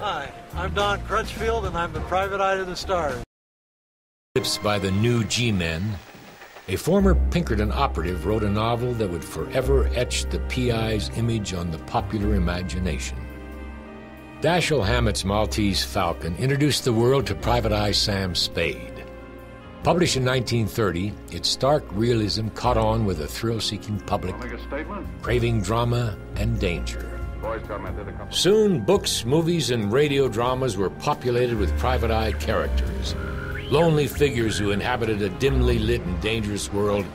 Hi, I'm Don Crutchfield, and I'm the private eye to the stars. By the new G-Men, a former Pinkerton operative wrote a novel that would forever etch the PI's image on the popular imagination. Dashiell Hammett's Maltese Falcon introduced the world to Private Eye Sam Spade. Published in 1930, its stark realism caught on with a thrill-seeking public, craving drama and danger. Soon, books, movies, and radio dramas were populated with private eye characters, lonely figures who inhabited a dimly lit and dangerous world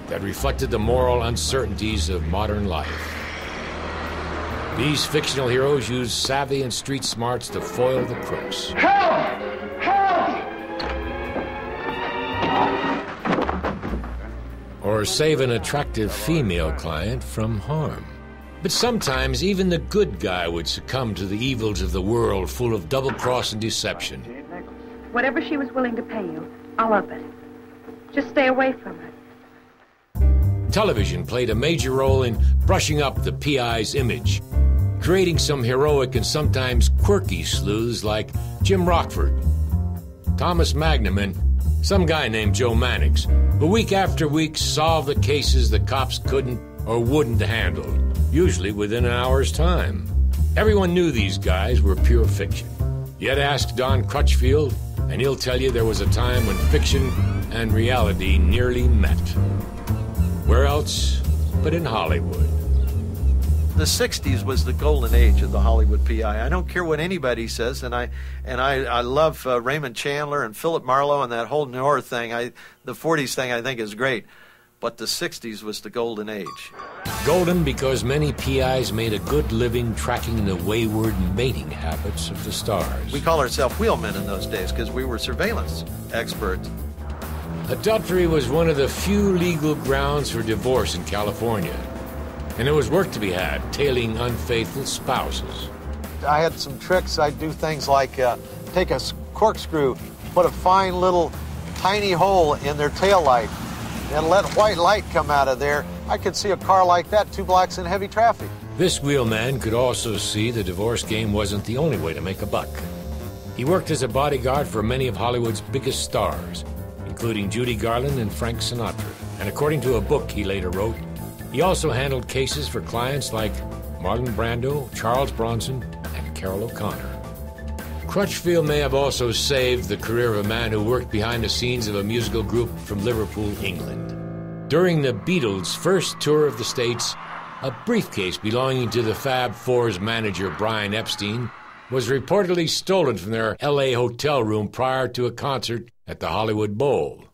that reflected the moral uncertainties of modern life. These fictional heroes used savvy and street smarts to foil the crooks. Help! Help! Or save an attractive female client from harm. But sometimes even the good guy would succumb to the evils of the world full of double-cross and deception. Whatever she was willing to pay you, I'll up it. Just stay away from her. Television played a major role in brushing up the PI's image, creating some heroic and sometimes quirky sleuths like Jim Rockford, Thomas Magnum, and some guy named Joe Mannix, who week after week solved the cases the cops couldn't or wouldn't handle, usually within an hour's time. Everyone knew these guys were pure fiction. Yet ask Don Crutchfield, and he'll tell you there was a time when fiction and reality nearly met. Where else but in Hollywood? The 60s was the golden age of the Hollywood PI. I don't care what anybody says, and I love Raymond Chandler and Philip Marlowe and that whole Noir thing. The 40s thing I think is great, but the 60s was the golden age. Golden because many PIs made a good living tracking the wayward mating habits of the stars. We call ourselves wheelmen in those days because we were surveillance experts. Adultery was one of the few legal grounds for divorce in California, and there was work to be had tailing unfaithful spouses. I had some tricks. I'd do things like take a corkscrew, put a fine little tiny hole in their taillight, and let white light come out of there. I could see a car like that 2 blocks in heavy traffic. This wheelman could also see the divorce game wasn't the only way to make a buck. He worked as a bodyguard for many of Hollywood's biggest stars, including Judy Garland and Frank Sinatra. And according to a book he later wrote, he also handled cases for clients like Marlon Brando, Charles Bronson, and Carroll O'Connor. Crutchfield may have also saved the career of a man who worked behind the scenes of a musical group from Liverpool, England. During the Beatles' first tour of the States, a briefcase belonging to the Fab Four's manager, Brian Epstein, was reportedly stolen from their L.A. hotel room prior to a concert at the Hollywood Bowl.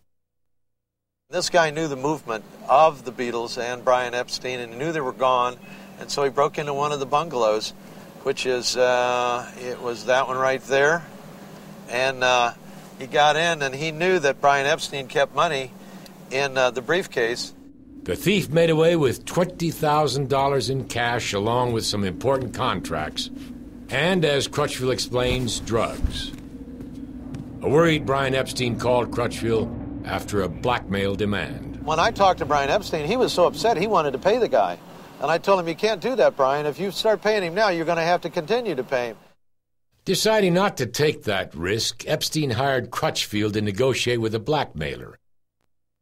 This guy knew the movement of the Beatles and Brian Epstein, and he knew they were gone, and so he broke into one of the bungalows, which is, it was that one right there, and he got in, and he knew that Brian Epstein kept money in the briefcase. The thief made away with $20,000 in cash along with some important contracts, and, as Crutchfield explains, drugs. A worried Brian Epstein called Crutchfield after a blackmail demand. When I talked to Brian Epstein, he was so upset he wanted to pay the guy. And I told him, you can't do that, Brian. If you start paying him now, you're going to have to continue to pay him. Deciding not to take that risk, Epstein hired Crutchfield to negotiate with a blackmailer.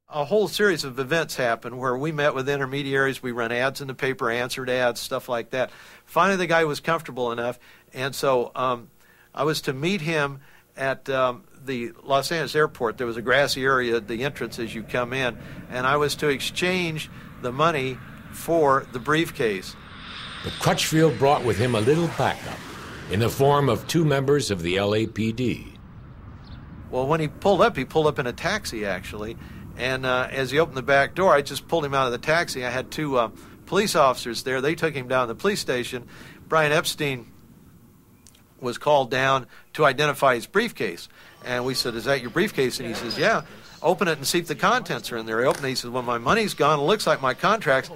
A whole series of events happened where we met with intermediaries. We ran ads in the paper, answered ads, stuff like that. Finally, the guy was comfortable enough, and so I was to meet him at the Los Angeles airport. There was a grassy area at the entrance as you come in, and I was to exchange the money for the briefcase. But Crutchfield brought with him a little backup in the form of 2 members of the LAPD. Well, when he pulled up in a taxi, actually, and as he opened the back door, I just pulled him out of the taxi. I had 2 police officers there. They took him down to the police station. Brian Epstein was called down to identify his briefcase. And we said, is that your briefcase? And he says, yeah. Open it and see if the contents are in there. He opened it. He says, well, my money's gone. It looks like my contracts.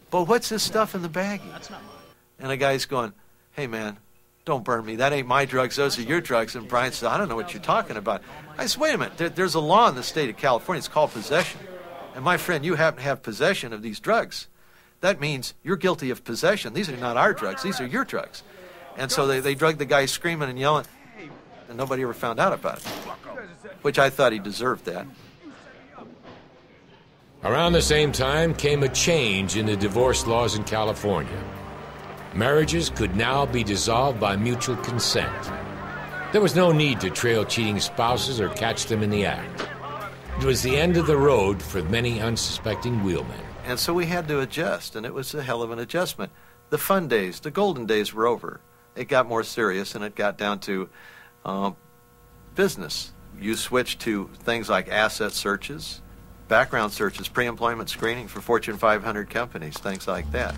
But what's this stuff in the baggie? That's not mine. And the guy's going, hey, man, don't burn me. That ain't my drugs. Those are your drugs. And Brian said, I don't know what you're talking about. I said, wait a minute. There's a law in the state of California. It's called possession. And my friend, you happen to have possession of these drugs. That means you're guilty of possession. These are not our drugs. These are your drugs. And so they drugged the guy screaming and yelling, and nobody ever found out about it, which I thought he deserved that. Around the same time came a change in the divorce laws in California. Marriages could now be dissolved by mutual consent. There was no need to trail cheating spouses or catch them in the act. It was the end of the road for many unsuspecting wheelmen. And so we had to adjust, and it was a hell of an adjustment. The fun days, the golden days were over. It got more serious, and it got down to business. You switched to things like asset searches, background searches, pre-employment screening for Fortune 500 companies, things like that.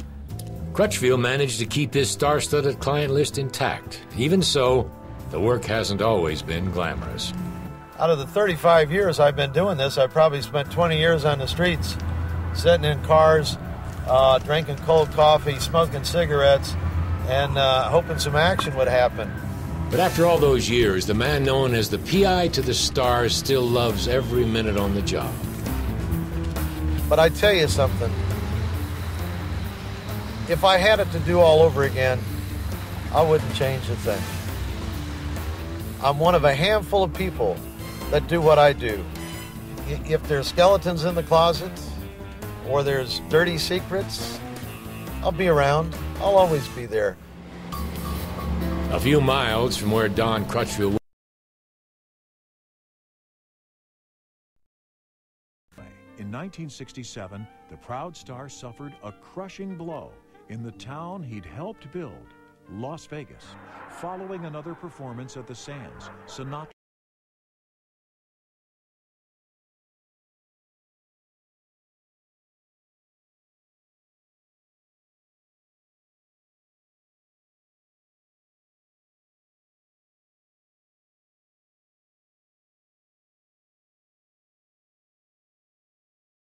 Crutchfield managed to keep his star-studded client list intact. Even so, the work hasn't always been glamorous. Out of the 35 years I've been doing this, I've probably spent 20 years on the streets, sitting in cars, drinking cold coffee, smoking cigarettes, and hoping some action would happen. But after all those years, the man known as the PI to the stars still loves every minute on the job. But I tell you something, if I had it to do all over again, I wouldn't change a thing. I'm one of a handful of people that do what I do. If there's skeletons in the closet or there's dirty secrets, I'll be around. I'll always be there. A few miles from where Don Crutchfield In 1967, the Proud Star suffered a crushing blow in the town he'd helped build, Las Vegas. Following another performance at the Sands, Sinatra